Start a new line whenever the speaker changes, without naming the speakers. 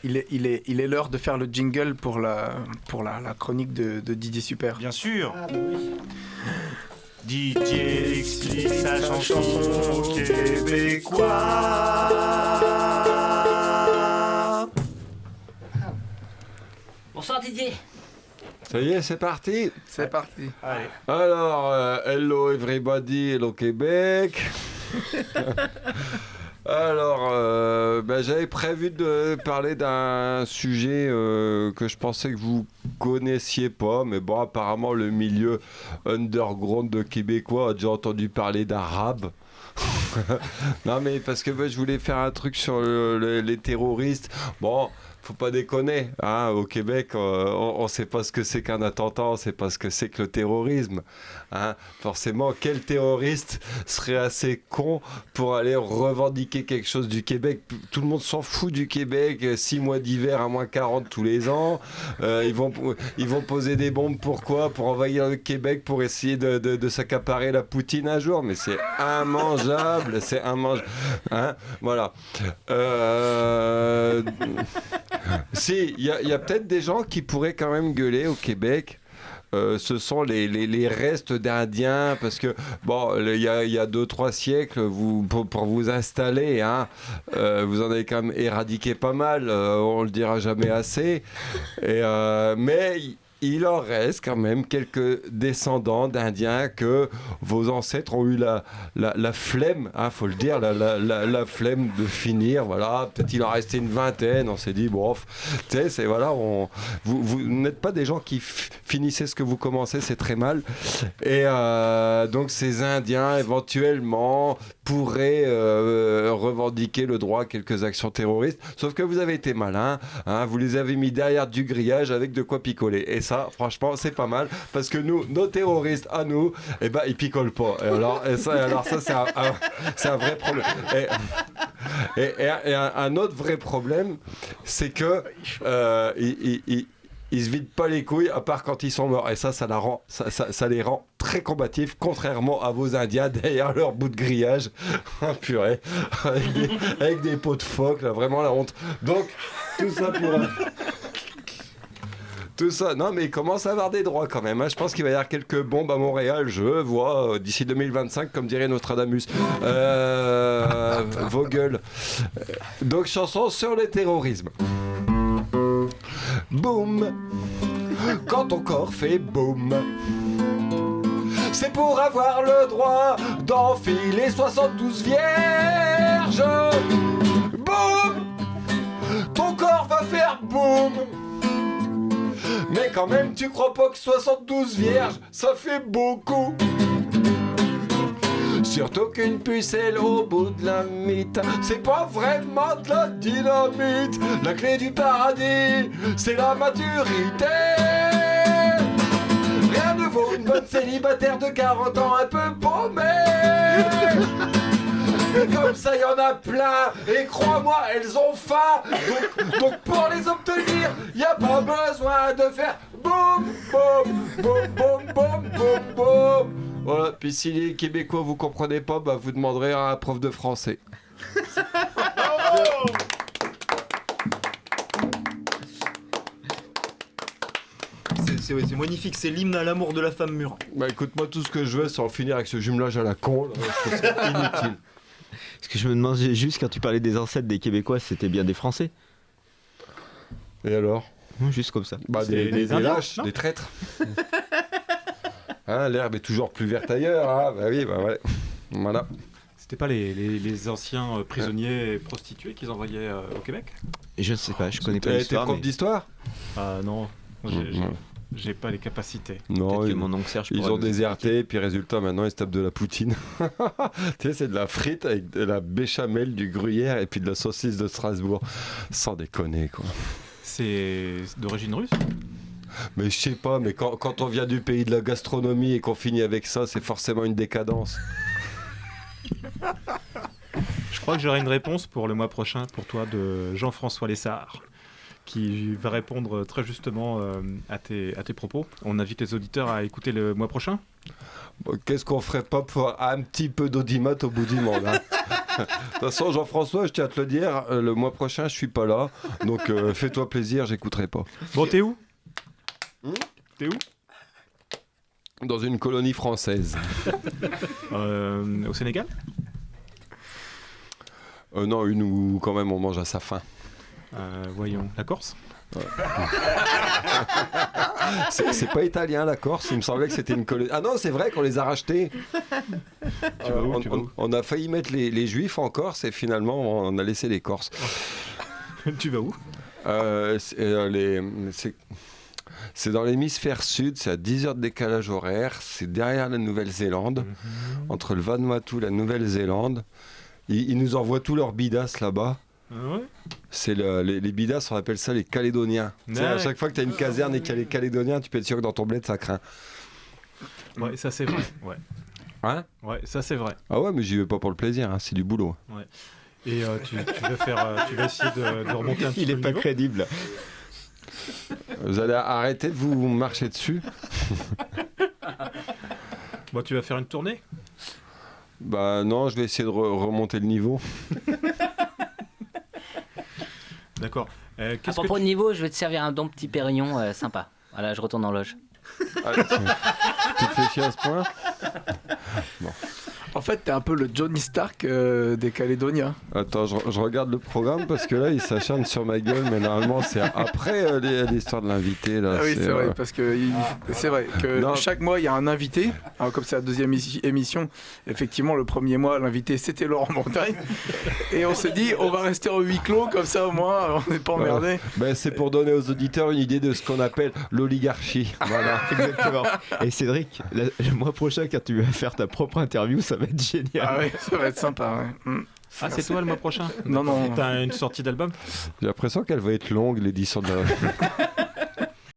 il est l'heure de faire le jingle pour la chronique de Didier Super.
Bien sûr.
Ah bah oui.
Didier explique sa chanson aux Québécois.
Bonsoir Didier.
Ça y est, c'est parti.
C'est parti.
Allez.
Alors, hello everybody, hello Québec. Alors, j'avais prévu de parler d'un sujet que je pensais que vous connaissiez pas, mais bon, apparemment le milieu underground de Québécois a déjà entendu parler d'arabe. Non, mais parce que je voulais faire un truc sur les terroristes. Bon, faut pas déconner, hein, au Québec, on sait pas ce que c'est qu'un attentat, on sait pas ce que c'est que le terrorisme. Hein. Forcément, quel terroriste serait assez con pour aller revendiquer quelque chose du Québec? Tout le monde s'en fout du Québec, 6 mois d'hiver à moins 40 tous les ans. Ils vont poser des bombes, pourquoi? Pour envahir le Québec, pour essayer de s'accaparer la poutine un jour, mais c'est immangeable, c'est immangeable. Hein, voilà. Si, il y a peut-être des gens qui pourraient quand même gueuler au Québec. Ce sont les restes d'Indiens, parce que bon, il y a 2-3 siècles, pour vous installer, hein, vous en avez quand même éradiqué pas mal, on le dira jamais assez, mais il en reste quand même quelques descendants d'Indiens que vos ancêtres ont eu la flemme, hein, faut le dire, la flemme de finir. Voilà, peut-être il en restait une vingtaine. On s'est dit, bon, tu sais, c'est voilà, vous n'êtes pas des gens qui finissez ce que vous commencez, c'est très mal. Et donc ces Indiens éventuellement pourraient revendiquer le droit à quelques actions terroristes. Sauf que vous avez été malin, hein, vous les avez mis derrière du grillage avec de quoi picoler. Et ça, franchement, c'est pas mal, parce que nos terroristes, à nous, eh ben, ils picolent pas. Alors ça, c'est un vrai problème. Et un autre vrai problème, c'est que ils se vident pas les couilles, à part quand ils sont morts. Et ça les rend très combatifs, contrairement à vos Indiens derrière leur bout de grillage. Oh, purée, avec des pots de phoque, là, vraiment la honte. Donc, tout ça pour... Tout ça, non mais il commence à avoir des droits quand même, hein. Je pense qu'il va y avoir quelques bombes à Montréal, je vois, d'ici 2025, comme dirait Nostradamus. Vos gueules. Donc chanson sur le terrorisme. Boum, quand ton corps fait boum, c'est pour avoir le droit d'enfiler 72 vierges. Boum, ton corps va faire boum. Mais quand même, tu crois pas que 72 vierges, ça fait beaucoup? Surtout qu'une pucelle au bout de la mythe, c'est pas vraiment de la dynamite. La clé du paradis, c'est la maturité. Rien ne vaut une bonne célibataire de 40 ans un peu paumée. Et comme ça, il y en a plein. Et crois-moi, elles ont faim. Donc pour les obtenir, il n'y a pas besoin de faire boum, boum, boum, boum, boum, boum, boum. Voilà, puis si les Québécois vous comprenez pas, bah vous demanderez à un prof de français.
C'est magnifique, c'est l'hymne à l'amour de la femme mûre.
Bah écoute, moi tout ce que je veux, c'est en finir avec ce jumelage à la con, là. Je trouve ça inutile.
Parce que je me demandais juste, quand tu parlais des ancêtres des Québécois, c'était bien des Français?
Et alors?
Juste comme ça.
Bah des lâches,
non,
des traîtres. Hein, l'herbe est toujours plus verte ailleurs, hein. Bah oui, bah ouais. Voilà.
C'était pas les anciens prisonniers et prostituées qu'ils envoyaient au Québec?
Je ne sais pas, je connais pas
T'es
l'histoire.
prof d'histoire?
Ah non, j'ai pas les capacités.
Non,
Peut-être que mon oncle Serge
ils
pourra
ont
nous
déserté, puis résultat, maintenant ils se tapent de la poutine. Tu sais, c'est de la frite avec de la béchamel, du gruyère et puis de la saucisse de Strasbourg. Sans déconner, quoi.
C'est d'origine russe?
Mais je sais pas, mais quand on vient du pays de la gastronomie et qu'on finit avec ça, c'est forcément une décadence.
Je crois que j'aurai une réponse pour le mois prochain pour toi de Jean-François Lessard, qui va répondre très justement à tes propos. On invite les auditeurs à écouter le mois prochain.
Bon, qu'est-ce qu'on ferait pas pour un petit peu d'audimat au bout du monde, hein? toute façon, Jean-François, je tiens à te le dire, le mois prochain, je suis pas là. Donc, fais-toi plaisir, j'écouterai pas.
Bon, t'es où T'es où
Dans une colonie française.
Au Sénégal
Non, une où quand même on mange à sa faim.
Voyons, la Corse
C'est pas italien la Corse, il me semblait que c'était une colonie. Ah non, c'est vrai qu'on les a rachetés.
Tu vas où
On a failli mettre les Juifs en Corse et finalement on a laissé les Corses.
Tu vas où
C'est dans l'hémisphère sud, c'est à 10 heures de décalage horaire, c'est derrière la Nouvelle-Zélande, entre le Vanuatu et la Nouvelle-Zélande. Ils nous envoient tous leurs bidas là-bas.
Ah ouais.
C'est les bidas, on appelle ça les Calédoniens. Tu sais, à chaque fois que tu as une caserne et qu'il y a les Calédoniens, tu peux être sûr que dans ton bled ça craint.
Ouais, ça c'est vrai. Ouais.
Hein ?
Ouais, ça c'est vrai.
Ah ouais, mais j'y vais pas pour le plaisir, hein, c'est du boulot.
Ouais. Et tu vas essayer de remonter un petit peu.
Il est
le
pas
niveau.
crédible.
Vous allez arrêter de vous marcher dessus ?
Bon, tu vas faire une tournée.
Bah non, je vais essayer de remonter le niveau.
D'accord.
À
Qu'est-ce
propos
que
de niveau, je vais te servir un bon petit pérignon sympa. Voilà, je retourne en loge.
Allez, tu te fais chier à ce point ?
En fait, t'es un peu le Johnny Stark des Calédoniens.
Attends, je regarde le programme parce que là, il s'acharne sur ma gueule, mais normalement, c'est après l'histoire de l'invité. Là,
Ah oui, c'est vrai, parce que c'est vrai que
Non.
chaque mois, il y a un invité. Alors, comme c'est la deuxième émission, effectivement, le premier mois, l'invité, c'était Laurent Montagne. Et on s'est dit, on va rester en huis clos, comme ça, au moins, on n'est pas emmerdé.
Ben, c'est pour donner aux auditeurs une idée de ce qu'on appelle l'oligarchie. Voilà.
Exactement. Et Cédric, le mois prochain, quand tu vas faire ta propre interview, ça va être génial.
Ah oui, ça va être sympa, ouais.
Ah, c'est toi le mois prochain
Non, non.
T'as une sortie d'album
J'ai l'impression qu'elle va être longue, l'édition de la...